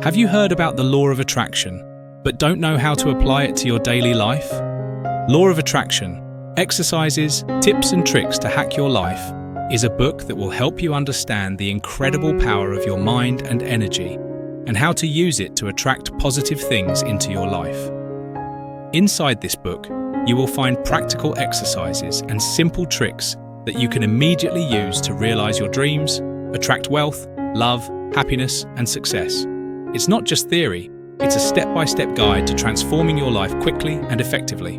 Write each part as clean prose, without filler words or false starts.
Have you heard about the law of attraction, but don't know how to apply it to your daily life? Law of Attraction, Exercises, Tips and Tricks to Hack Your Life is a book that will help you understand the incredible power of your mind and energy and how to use it to attract positive things into your life. Inside this book, you will find practical exercises and simple tricks that you can immediately use to realize your dreams, attract wealth, love, happiness, and success. It's not just theory, it's a step-by-step guide to transforming your life quickly and effectively.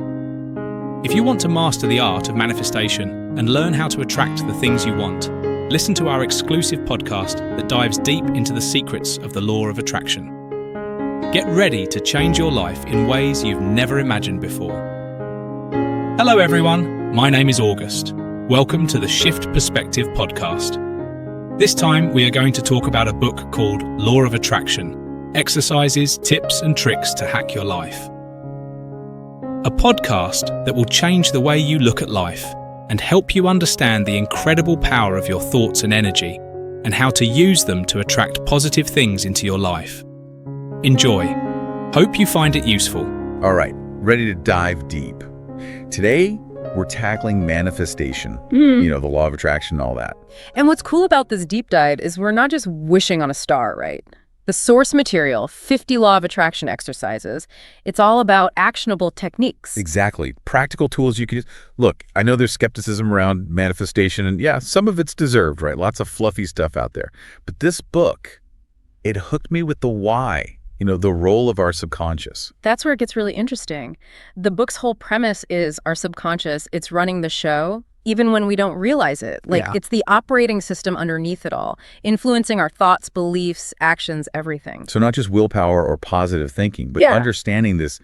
If you want to master the art of manifestation and learn how to attract the things you want, listen to our exclusive podcast that dives deep into the secrets of the law of attraction. Get ready to change your life in ways you've never imagined before. Hello everyone, my name is August. Welcome to the Shift Perspective podcast. This time we are going to talk about a book called Law of Attraction, Exercises, Tips and Tricks to Hack Your Life. A podcast that will change the way you look at life and help you understand the incredible power of your thoughts and energy and how to use them to attract positive things into your life. Enjoy. Hope you find it useful. All right, ready to dive deep. Today, we're tackling manifestation, the law of attraction and all that. And what's cool about this deep dive is we're not just wishing on a star, right? The source material, 50 law of attraction exercises, it's all about actionable techniques. Exactly. Practical tools you can use. Look, I know there's skepticism around manifestation, and yeah, some of it's deserved, right? Lots of fluffy stuff out there. But this book, it hooked me with the why. The role of our subconscious. That's where it gets really interesting. The book's whole premise is our subconscious, it's running the show, even when we don't realize it. It's the operating system underneath it all, influencing our thoughts, beliefs, actions, everything. So not just willpower or positive thinking, but understanding this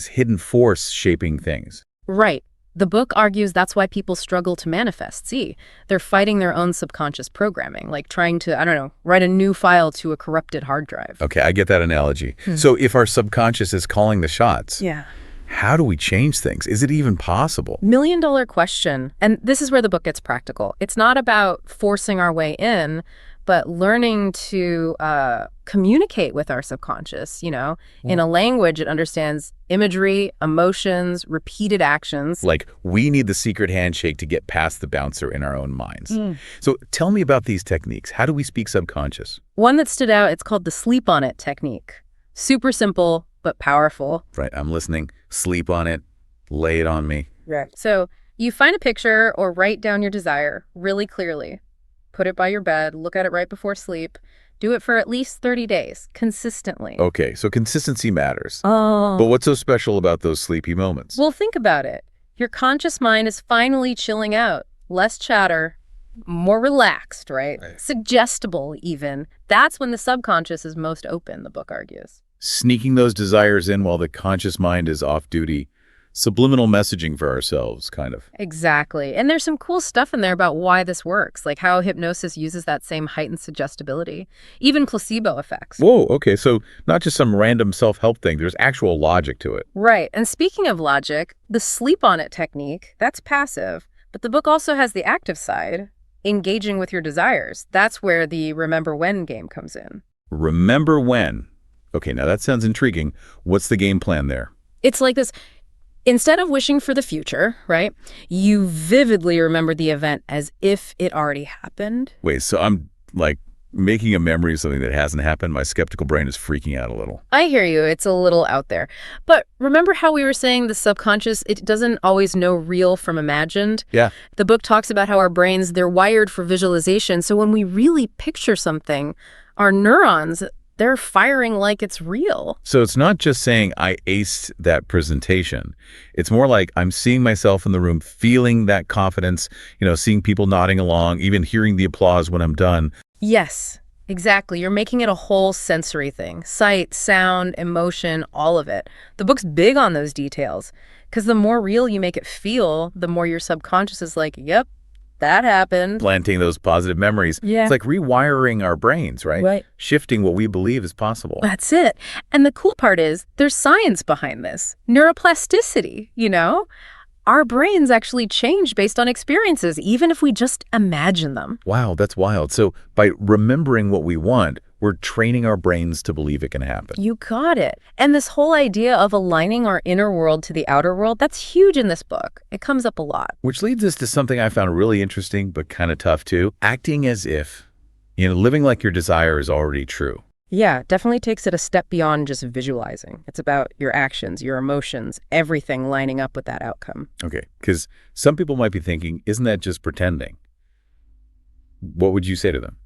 hidden force shaping things. Right. The book argues that's why people struggle to manifest. See, they're fighting their own subconscious programming, like trying to, write a new file to a corrupted hard drive. Okay, I get that analogy. So if our subconscious is calling the shots, how do we change things? Is it even possible? $1,000,000 question. And this is where the book gets practical. It's not about forcing our way in, but learning to communicate with our subconscious, in a language it understands imagery, emotions, repeated actions. Like, we need the secret handshake to get past the bouncer in our own minds. So tell me about these techniques. How do we speak subconscious? One that stood out, it's called the sleep on it technique. Super simple, but powerful. Right, I'm listening. Sleep on it. Lay it on me. Right. So you find a picture or write down your desire really clearly. Put it by your bed, look at it right before sleep. Do it for at least 30 days, consistently. Okay, so consistency matters. Oh. But what's so special about those sleepy moments? Well, think about it. Your conscious mind is finally chilling out. Less chatter, more relaxed, right? Suggestible, even. That's when the subconscious is most open, the book argues. Sneaking those desires in while the conscious mind is off duty. Subliminal messaging for ourselves, kind of. Exactly. And there's some cool stuff in there about why this works, like how hypnosis uses that same heightened suggestibility, even placebo effects. Whoa, okay, so not just some random self-help thing, there's actual logic to it. Right. And speaking of logic, the sleep on it technique, that's passive, but the book also has the active side, engaging with your desires. That's where the remember when game comes in. Remember when? Okay, now that sounds intriguing. What's the game plan there? It's like this. Instead of wishing for the future, right, you vividly remember the event as if it already happened. Wait, so I'm making a memory of something that hasn't happened? My skeptical brain is freaking out a little. I hear you. It's a little out there. But remember how we were saying the subconscious, it doesn't always know real from imagined? Yeah. The book talks about how our brains, they're wired for visualization. So when we really picture something, our neurons, they're firing like it's real. So it's not just saying I aced that presentation. It's more like I'm seeing myself in the room, feeling that confidence, seeing people nodding along, even hearing the applause when I'm done. Yes, exactly. You're making it a whole sensory thing. Sight, sound, emotion, all of it. The book's big on those details because the more real you make it feel, the more your subconscious is like, yep, that happened. Planting those positive memories. Yeah. It's like rewiring our brains, right? Right. Shifting what we believe is possible. That's it. And the cool part is there's science behind this. Neuroplasticity, Our brains actually change based on experiences, even if we just imagine them. Wow, that's wild. So by remembering what we want, We're training our brains to believe it can happen. You got it. And this whole idea of aligning our inner world to the outer world, that's huge in this book. It comes up a lot. Which leads us to something I found really interesting, but kind of tough too. Acting as if, living like your desire is already true. Yeah, definitely takes it a step beyond just visualizing. It's about your actions, your emotions, everything lining up with that outcome. Okay, because some people might be thinking, isn't that just pretending? What would you say to them?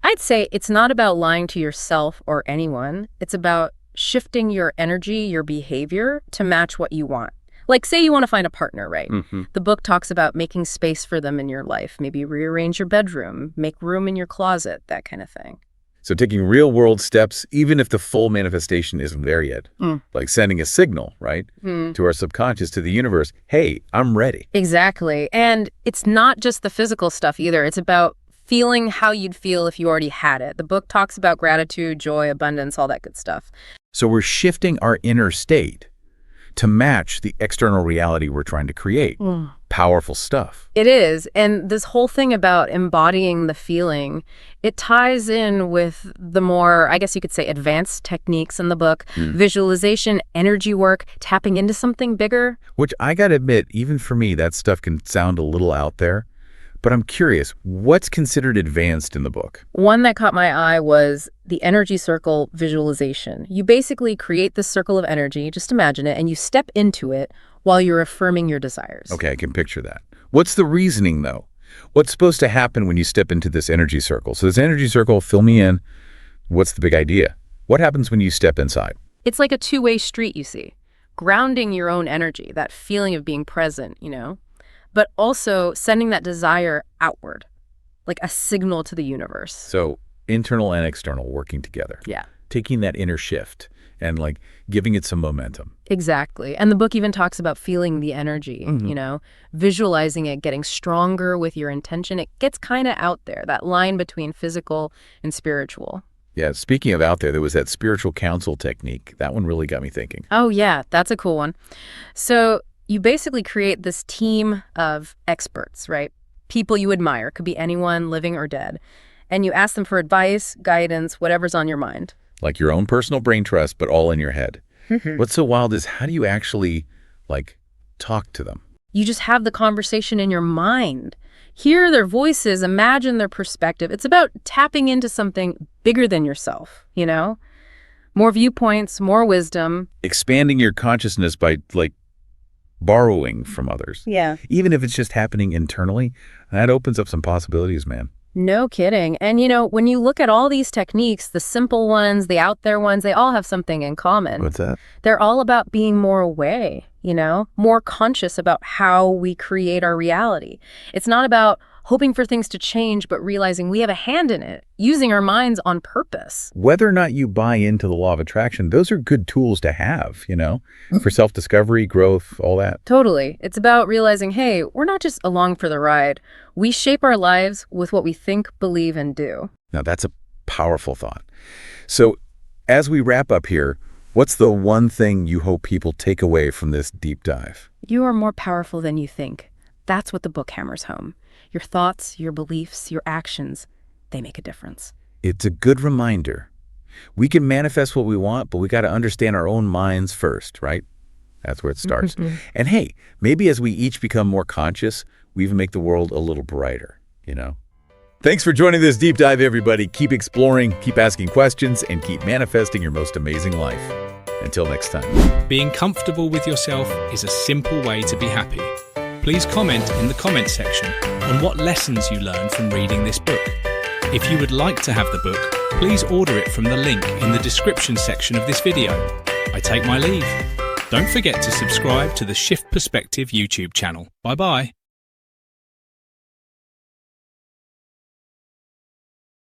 I'd say it's not about lying to yourself or anyone. It's about shifting your energy, your behavior to match what you want. Like, say you want to find a partner, right? The book talks about making space for them in your life. Maybe rearrange your bedroom, make room in your closet, that kind of thing. So taking real-world steps, even if the full manifestation isn't there yet. Like sending a signal, right, to our subconscious, to the universe, hey, I'm ready. Exactly. And it's not just the physical stuff either. It's about feeling how you'd feel if you already had it. The book talks about gratitude, joy, abundance, all that good stuff. So we're shifting our inner state to match the external reality we're trying to create. Powerful stuff. It is. And this whole thing about embodying the feeling, it ties in with the more, I guess you could say, advanced techniques in the book. Visualization, energy work, tapping into something bigger. Which I gotta admit, even for me, that stuff can sound a little out there. But I'm curious, what's considered advanced in the book? One that caught my eye was the energy circle visualization. You basically create this circle of energy, just imagine it, and you step into it while you're affirming your desires. Okay, I can picture that. What's the reasoning, though? What's supposed to happen when you step into this energy circle? So this energy circle, fill me in. What's the big idea? What happens when you step inside? It's like a two-way street, you see. Grounding your own energy, that feeling of being present, but also sending that desire outward, like a signal to the universe. So internal and external working together. Yeah. Taking that inner shift and giving it some momentum. Exactly. And the book even talks about feeling the energy, visualizing it, getting stronger with your intention. It gets kind of out there, that line between physical and spiritual. Yeah, speaking of out there, there was that spiritual council technique. That one really got me thinking. Oh, yeah, that's a cool one. So you basically create this team of experts, right? People you admire, could be anyone living or dead. And you ask them for advice, guidance, whatever's on your mind. Like your own personal brain trust, but all in your head. What's so wild is how do you actually, talk to them? You just have the conversation in your mind. Hear their voices, imagine their perspective. It's about tapping into something bigger than yourself, More viewpoints, more wisdom. Expanding your consciousness by, borrowing from others. Yeah. Even if it's just happening internally, that opens up some possibilities, man. No kidding. And, when you look at all these techniques, the simple ones, the out there ones, they all have something in common. What's that? They're all about being more aware, more conscious about how we create our reality. It's not about hoping for things to change, but realizing we have a hand in it, using our minds on purpose. Whether or not you buy into the law of attraction, those are good tools to have, for self-discovery, growth, all that. Totally. It's about realizing, hey, we're not just along for the ride. We shape our lives with what we think, believe, and do. Now, that's a powerful thought. So as we wrap up here, what's the one thing you hope people take away from this deep dive? You are more powerful than you think. That's what the book hammers home. Your thoughts, your beliefs, your actions, they make a difference. It's a good reminder. We can manifest what we want, but we got to understand our own minds first, right? That's where it starts. And hey, maybe as we each become more conscious, we even make the world a little brighter, Thanks for joining this deep dive, everybody. Keep exploring, keep asking questions, and keep manifesting your most amazing life. Until next time. Being comfortable with yourself is a simple way to be happy. Please comment in the comments section on what lessons you learned from reading this book. If you would like to have the book, please order it from the link in the description section of this video. I take my leave. Don't forget to subscribe to the Shift Perspective YouTube channel. Bye-bye.